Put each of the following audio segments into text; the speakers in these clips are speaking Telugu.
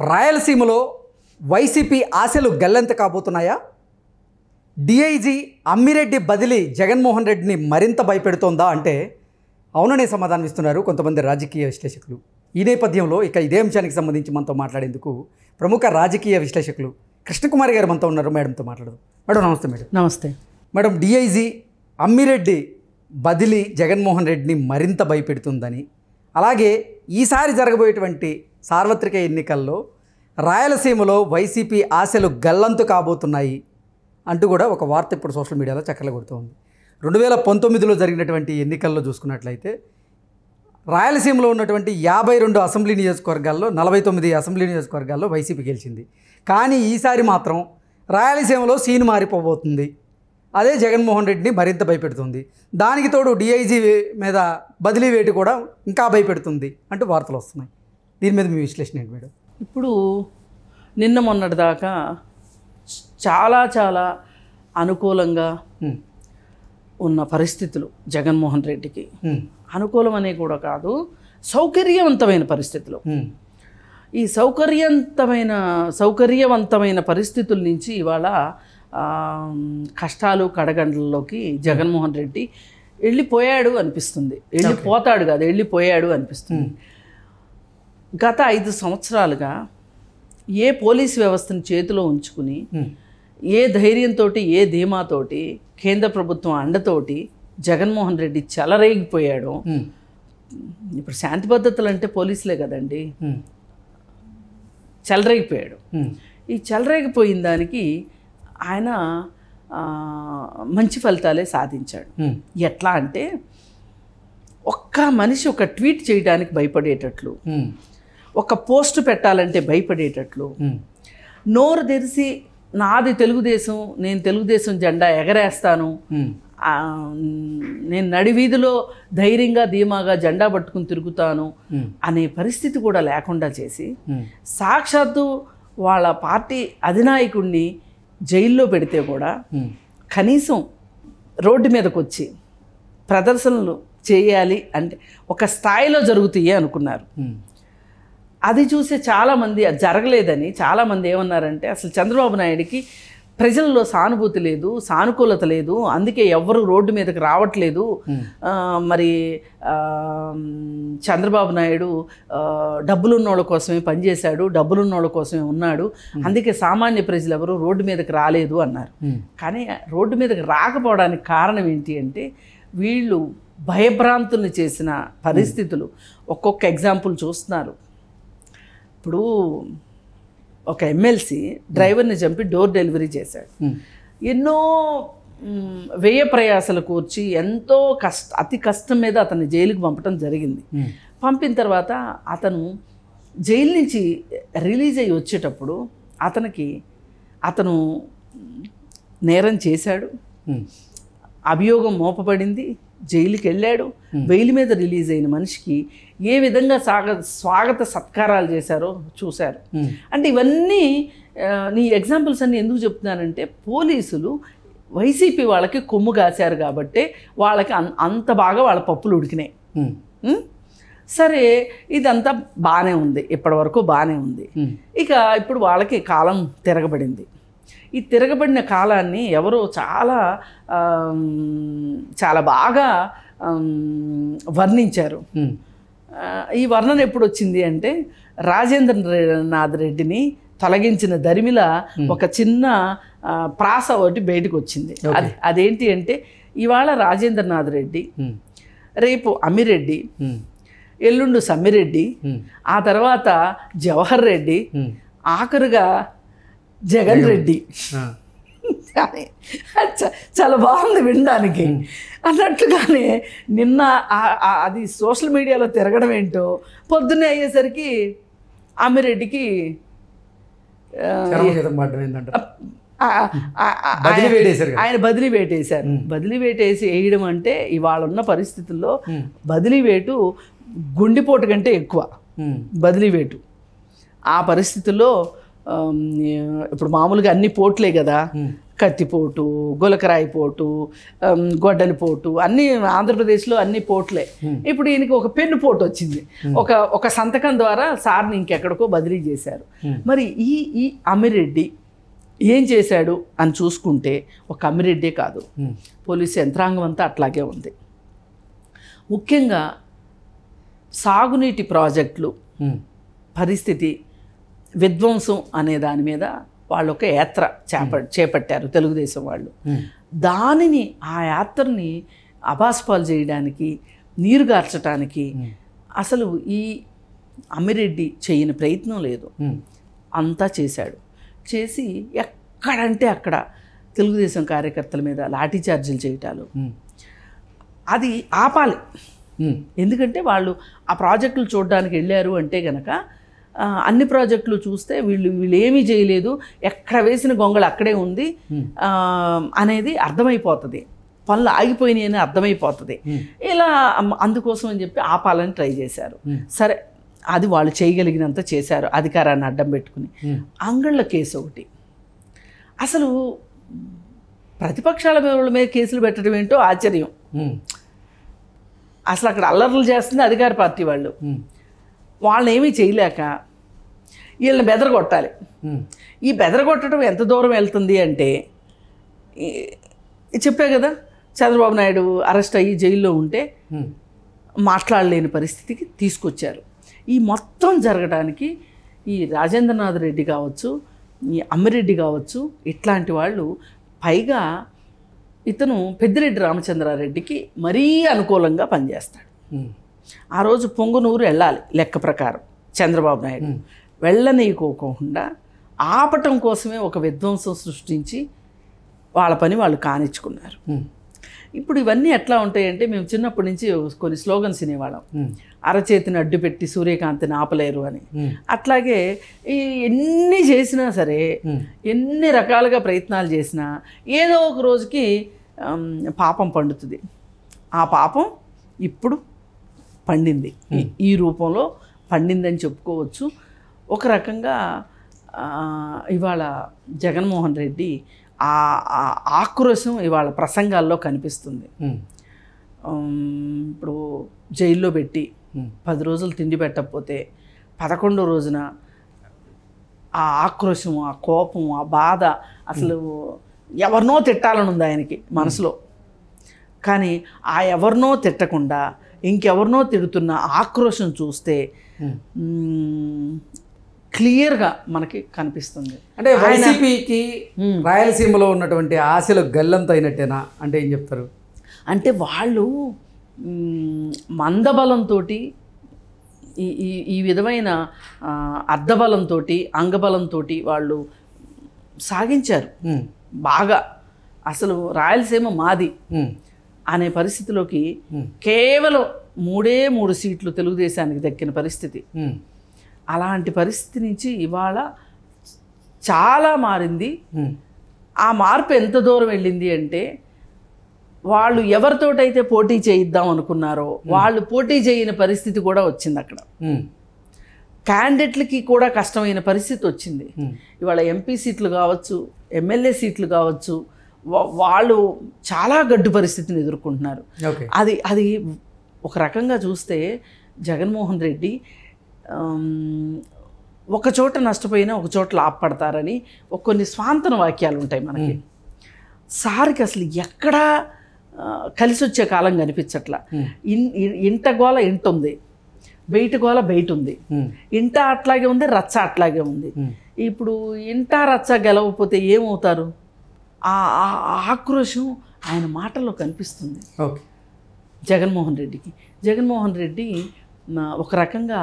రాయలసీమలో వైసీపీ ఆశలు గల్లంత కాబోతున్నాయా? డిఐజీ అమ్మిరెడ్డి బదిలీ జగన్మోహన్ రెడ్డిని మరింత భయపెడుతోందా అంటే అవుననే సమాధానం ఇస్తున్నారు కొంతమంది రాజకీయ విశ్లేషకులు. ఈ నేపథ్యంలో ఇదే అంశానికి సంబంధించి మనతో మాట్లాడేందుకు ప్రముఖ రాజకీయ విశ్లేషకులు కృష్ణకుమారి గారు మనతో ఉన్నారు. మేడంతో మాట్లాడదాం. మేడం నమస్తే. మేడం నమస్తే. మేడం, డిఐజీ అమ్మిరెడ్డి బదిలీ జగన్మోహన్ రెడ్డిని మరింత భయపెడుతుందని, అలాగే ఈసారి జరగబోయేటువంటి సార్వత్రిక ఎన్నికల్లో రాయలసీమలో వైసీపీ ఆశలు గల్లంతు కాబోతున్నాయి అంటూ కూడా ఒక వార్త ఇప్పుడు సోషల్ మీడియాలో చక్కర్లు కొడుతోంది. 2019లో జరిగినటువంటి ఎన్నికల్లో చూసుకున్నట్లయితే రాయలసీమలో ఉన్నటువంటి 52 అసెంబ్లీ నియోజకవర్గాల్లో 49 అసెంబ్లీ నియోజకవర్గాల్లో వైసీపీ గెలిచింది. కానీ ఈసారి మాత్రం రాయలసీమలో సీన్ మారిపోబోతుంది. అదే జగన్మోహన్ రెడ్డిని మరింత భయపెడుతుంది. దానికి తోడు డిఐజీ మీద బదిలీ వేటు కూడా ఇంకా భయపెడుతుంది అంటూ వార్తలు వస్తున్నాయి. దీని మీద మీ విశ్లేషణ ఏంటి మేడం? ఇప్పుడు నిన్న మొన్నటి దాకా చాలా అనుకూలంగా ఉన్న పరిస్థితులు పరిస్థితులు రెడ్డికి అనుకూలం అనే కూడా కాదు, సౌకర్యవంతమైన పరిస్థితులు. ఈ సౌకర్యవంతమైన పరిస్థితుల నుంచి ఇవాళ కష్టాలు కడగండ్లలోకి జగన్మోహన్ రెడ్డి వెళ్ళిపోయాడు అనిపిస్తుంది. వెళ్ళిపోతాడు కాదు, వెళ్ళిపోయాడు అనిపిస్తుంది. గత 5 సంవత్సరాలుగా ఏ పోలీస్ వ్యవస్థను చేతిలో ఉంచుకుని ఏ ధైర్యంతో, ఏ ధీమాతోటి, కేంద్ర ప్రభుత్వం అండతోటి జగన్మోహన్ రెడ్డి చెలరేగిపోయాడు. ఇప్పుడు శాంతి భద్రతలు అంటే పోలీసులే కదండి. చెలరేగిపోయాడు. ఈ చెలరేగిపోయిన దానికి ఆయన మంచి ఫలితాలే సాధించాడు. ఎట్లా అంటే ఒక్క మనిషి ఒక ట్వీట్ చేయడానికి భయపడేటట్లు, ఒక పోస్ట్ పెట్టాలంటే భయపడేటట్లు, నోరు తెరిచి నాది తెలుగుదేశం, నేను తెలుగుదేశం జెండా ఎగరేస్తాను, నేను నడివీధిలో ధైర్యంగా ధీమాగా జెండా పట్టుకుని తిరుగుతాను అనే పరిస్థితి కూడా లేకుండా చేసి సాక్షాత్తు వాళ్ళ పార్టీ అధినాయకుడిని జైల్లో పెడితే కూడా కనీసం రోడ్డు మీదకి వచ్చి ప్రదర్శనలు చేయాలి అంటే ఒక స్థాయిలో జరుగుతాయి అనుకున్నారు. అది చూసే చాలామంది అది జరగలేదని చాలామంది ఏమన్నారంటే అసలు చంద్రబాబు నాయుడికి ప్రజల్లో సానుభూతి లేదు, సానుకూలత లేదు, అందుకే ఎవ్వరూ రోడ్డు మీదకి రావట్లేదు. మరి చంద్రబాబు నాయుడు డబ్బులున్నోళ్ళ కోసమే పనిచేశాడు, డబ్బులున్నోళ్ళ కోసమే ఉన్నాడు, అందుకే సామాన్య ప్రజలు ఎవరు రోడ్డు మీదకి రాలేదు అన్నారు. కానీ రోడ్డు మీదకి రాకపోవడానికి కారణం ఏంటి అంటే వీళ్ళు భయభ్రాంతుల్ని చేసిన పరిస్థితులు. ఒక్కొక్క ఎగ్జాంపుల్ చూస్తున్నారు. ఇప్పుడు ఒక ఎమ్మెల్సీ డ్రైవర్ని చంపి డోర్ డెలివరీ చేశాడు. ఎన్నో వ్యయ ప్రయాసలు కూర్చి ఎంతో అతి కష్టం మీద అతన్ని జైలుకి పంపడం జరిగింది. పంపిన తర్వాత అతను జైలు నుంచి రిలీజ్ అయ్యి వచ్చేటప్పుడు అతను నేరం చేశాడు, అభియోగం మోపబడింది, జైలుకి వెళ్ళాడు. బెయిల్ మీద రిలీజ్ అయిన మనిషికి ఏ విధంగా స్వాగత సత్కారాలు చేశారో చూశారు. అంటే ఇవన్నీ నీ ఎగ్జాంపుల్స్ అన్నీ ఎందుకు చెప్తున్నానంటే పోలీసులు వైసీపీ వాళ్ళకి కొమ్ము కాశారు కాబట్టి వాళ్ళకి అంత బాగా వాళ్ళ పప్పులు ఉడికినాయి. సరే, ఇదంతా బాగానే ఉంది, ఇప్పటివరకు బాగానే ఉంది. ఇక ఇప్పుడు వాళ్ళకి కాలం తిరగబడింది. ఈ తిరగబడిన కాలాన్ని ఎవరో చాలా బాగా వర్ణించారు. ఈ వర్ణన ఎప్పుడు వచ్చింది అంటే రాజేంద్రనాథ్ రెడ్డిని తొలగించిన దరిమిల ఒక చిన్న ప్రాస ఒకటి బయటకు వచ్చింది. అదేంటి అంటే ఇవాళ రాజేంద్రనాథ్ రెడ్డి, రేపు అమ్మిరెడ్డి, ఎల్లుండు సమ్మిరెడ్డి, ఆ తర్వాత జవహర్ రెడ్డి, ఆఖరుగా జగన్ రెడ్డి. చాలా బాగుంది వినడానికి. అన్నట్లుగానే నిన్న అది సోషల్ మీడియాలో తిరగడం ఏంటో పొద్దున్నే అయ్యేసరికి అమ్మిరెడ్డికి ఆయన బదిలీ వేటేశారు. బదిలీ వేటేసి వేయడం అంటే ఇవాళ ఉన్న పరిస్థితుల్లో బదిలీ వేటు గుండెపోటు కంటే ఎక్కువ బదిలీ వేటు. ఆ పరిస్థితుల్లో ఇప్పుడు మామూలుగా అన్ని పోట్లే కదా, కత్తిపోటు, గులకరాయి పోటు, గొడ్డలి పోటు, అన్నీ ఆంధ్రప్రదేశ్లో అన్ని పోట్లే. ఇప్పుడు ఈయనకి ఒక పెన్ను పోటు వచ్చింది. ఒక సంతకం ద్వారా సార్ని ఇంకెక్కడికో బదిలీ చేశారు. మరి ఈ అమ్మిరెడ్డి ఏం చేశాడు అని చూసుకుంటే ఒక అమ్మిరెడ్డే కాదు, పోలీసు యంత్రాంగం అంతా అట్లాగే ఉంది. ముఖ్యంగా సాగునీటి ప్రాజెక్టులు పరిస్థితి, విధ్వంసం అనే దాని మీద వాళ్ళు ఒక యాత్ర చేపట్టారు తెలుగుదేశం వాళ్ళు. దానిని, ఆ యాత్రని అబాస్పాలు చేయడానికి, నీరుగార్చడానికి అసలు ఈ అమ్మిరెడ్డి చేయని ప్రయత్నం లేదు. అంతా చేశాడు. చేసి ఎక్కడంటే అక్కడ తెలుగుదేశం కార్యకర్తల మీద లాఠీ చార్జీలు చేయటాలు, అది ఆపాలి. ఎందుకంటే వాళ్ళు ఆ ప్రాజెక్టులు చూడడానికి వెళ్ళారు అంటే గనక అన్ని ప్రాజెక్టులు చూస్తే వీళ్ళు ఏమీ చేయలేదు, ఎక్కడ వేసిన గొంగళి అక్కడే ఉంది అనేది అర్థమైపోతుంది, పనులు ఆగిపోయినాయి అని అర్థమైపోతుంది. ఇలా అందుకోసం అని చెప్పి ఆపాలని ట్రై చేశారు. సరే, అది వాళ్ళు చేయగలిగినంత చేశారు, అధికారాన్ని అడ్డం పెట్టుకుని. అంగళ్ళ కేసు ఒకటి, అసలు ప్రతిపక్షాల మీద కేసులు పెట్టడం ఏంటో ఆశ్చర్యం. అసలు అక్కడ అల్లర్లు చేస్తుంది అధికార పార్టీ వాళ్ళు. వాళ్ళని ఏమీ చేయలేక వీళ్ళని బెదరగొట్టాలి. ఈ బెదరగొట్టడం ఎంత దూరం వెళ్తుంది అంటే, చెప్పే కదా, చంద్రబాబు నాయుడు అరెస్ట్ అయ్యి జైల్లో ఉంటే మాట్లాడలేని పరిస్థితికి తీసుకొచ్చారు. ఈ మొత్తం జరగడానికి ఈ రాజేంద్రనాథ్ రెడ్డి కావచ్చు, ఈ అమ్మిరెడ్డి కావచ్చు, ఇట్లాంటి వాళ్ళు, పైగా ఇతను పెద్దిరెడ్డి రామచంద్రారెడ్డికి మరీ అనుకూలంగా పనిచేస్తాడు. ఆ రోజు పొంగునూరు వెళ్ళాలి లెక్క ప్రకారం చంద్రబాబు నాయుడు, వెళ్ళనీయకోకుండా ఆపటం కోసమే ఒక విధ్వంసం సృష్టించి వాళ్ళ పని వాళ్ళు కానిచ్చుకున్నారు. ఇప్పుడు ఇవన్నీ ఎట్లా ఉంటాయంటే, మేము చిన్నప్పటి నుంచి కొన్ని స్లోగన్స్ వినేవాళ్ళం, అరచేతిని అడ్డుపెట్టి సూర్యకాంతిని ఆపలేరు అని. అట్లాగే ఎన్ని చేసినా సరే, ఎన్ని రకాలుగా ప్రయత్నాలు చేసినా ఏదో ఒక రోజుకి పాపం పండుతుంది. ఆ పాపం ఇప్పుడు పండింది, ఈ రూపంలో పండిందని చెప్పుకోవచ్చు. ఒక రకంగా ఇవాళ జగన్మోహన్ రెడ్డి ఆ ఆక్రోశం ఇవాళ ప్రసంగాల్లో కనిపిస్తుంది. ఇప్పుడు జైల్లో పెట్టి 10 రోజులు తిండి పెట్టకపోతే 11వ రోజున ఆ ఆక్రోశం, ఆ కోపం, ఆ బాధ, అసలు ఎవరినో తిట్టాలని ఉంది ఆయనకి మనసులో. కానీ ఆ ఎవరినో తిట్టకుండా ఇంకెవరినో తిడుతున్న ఆక్రోశం చూస్తే క్లియర్గా మనకి కనిపిస్తుంది. అంటే వైసీపీకి రాయలసీమలో ఉన్నటువంటి ఆశలు గల్లంత అయినట్టేనా అంటే ఏం చెప్తారు? అంటే వాళ్ళు మందబలంతో, ఈ విధమైన అర్ధబలంతో, అంగబలంతో వాళ్ళు సాగించారు బాగా. అసలు రాయలసీమ మాది అనే పరిస్థితిలోకి కేవలం 3 సీట్లు తెలుగుదేశానికి దక్కిన పరిస్థితి. అలాంటి పరిస్థితి నుంచి ఇవాళ చాలా మారింది. ఆ మార్పు ఎంత దూరం వెళ్ళింది అంటే, వాళ్ళు ఎవరితోటైతే పోటీ చేయిద్దాం అనుకున్నారో వాళ్ళు పోటీ చేయని పరిస్థితి కూడా వచ్చింది అక్కడ. క్యాండిడేట్లకి కూడా కష్టమైన పరిస్థితి వచ్చింది. ఇవాళ ఎంపీ సీట్లు కావచ్చు, ఎమ్మెల్యే సీట్లు కావచ్చు, వాళ్ళు చాలా గడ్డు పరిస్థితిని ఎదుర్కొంటున్నారు. అది ఒక రకంగా చూస్తే జగన్మోహన్ రెడ్డి ఒక చోట నష్టపోయినా ఒక చోట లాభపడతారని కొన్ని స్వాంతన వాక్యాలు ఉంటాయి మనకి. సార్కి అసలు ఎక్కడా కలిసి వచ్చే కాలం కనిపించట్లా. ఇంట గోల ఇంట ఉంది, బయట గోల బయట ఉంది. ఇంట అట్లాగే ఉంది, రచ్చ అట్లాగే ఉంది. ఇప్పుడు ఇంట రచ్చ గెలవకపోతే ఏమవుతారు? ఆ ఆక్రోశం ఆయన మాటల్లో కనిపిస్తుంది జగన్మోహన్ రెడ్డికి. జగన్మోహన్ రెడ్డి ఒక రకంగా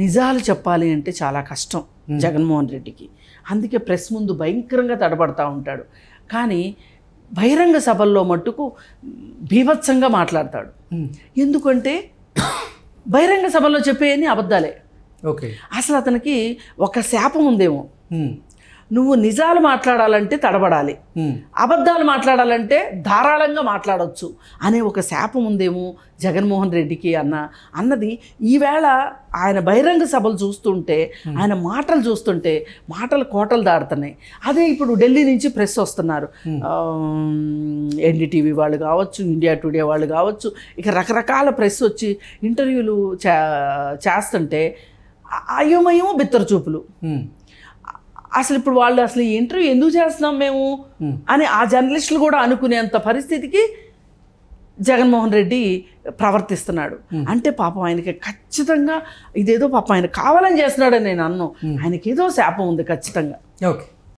నిజాలు చెప్పాలి అంటే చాలా కష్టం జగన్మోహన్ రెడ్డికి. అందుకే ప్రెస్ ముందు భయంకరంగా తడబడతా ఉంటాడు. కానీ బహిరంగ సభల్లో మట్టుకు బీభత్సంగా మాట్లాడతాడు. ఎందుకంటే బహిరంగ సభల్లో చెప్పేయని అబద్ధాలే. అసలు అతనికి ఒక శాపం ఉందేమో, నువ్వు నిజాలు మాట్లాడాలంటే తడబడాలి, అబద్ధాలు మాట్లాడాలంటే ధారాళంగా మాట్లాడవచ్చు అనే ఒక శాపం ఉందేమో జగన్మోహన్ రెడ్డికి అన్నది ఈవేళ ఆయన బహిరంగ సభలు చూస్తుంటే, ఆయన మాటలు చూస్తుంటే మాటలు కోటలు దాడుతున్నాయి. అదే ఇప్పుడు ఢిల్లీ నుంచి ప్రెస్ వస్తున్నారు, ఎన్డీటీవీ వాళ్ళు కావచ్చు, ఇండియా టుడే వాళ్ళు కావచ్చు, ఇక రకరకాల ప్రెస్ వచ్చి ఇంటర్వ్యూలు చేస్తుంటే అయోమయమో బిత్తర చూపులు. అసలు ఇప్పుడు వాళ్ళు అసలు ఈ ఇంటర్వ్యూ ఎందుకు చేస్తున్నాం మేము అని ఆ జర్నలిస్టులు కూడా అనుకునేంత పరిస్థితికి జగన్మోహన్ రెడ్డి ప్రవర్తిస్తున్నాడు. అంటే పాపం ఆయనకి ఖచ్చితంగా ఇదేదో పాపం ఆయన కావాలని చేస్తున్నాడని నేను అన్నాను, ఆయనకి ఏదో శాపం ఉంది ఖచ్చితంగా. ఓకే.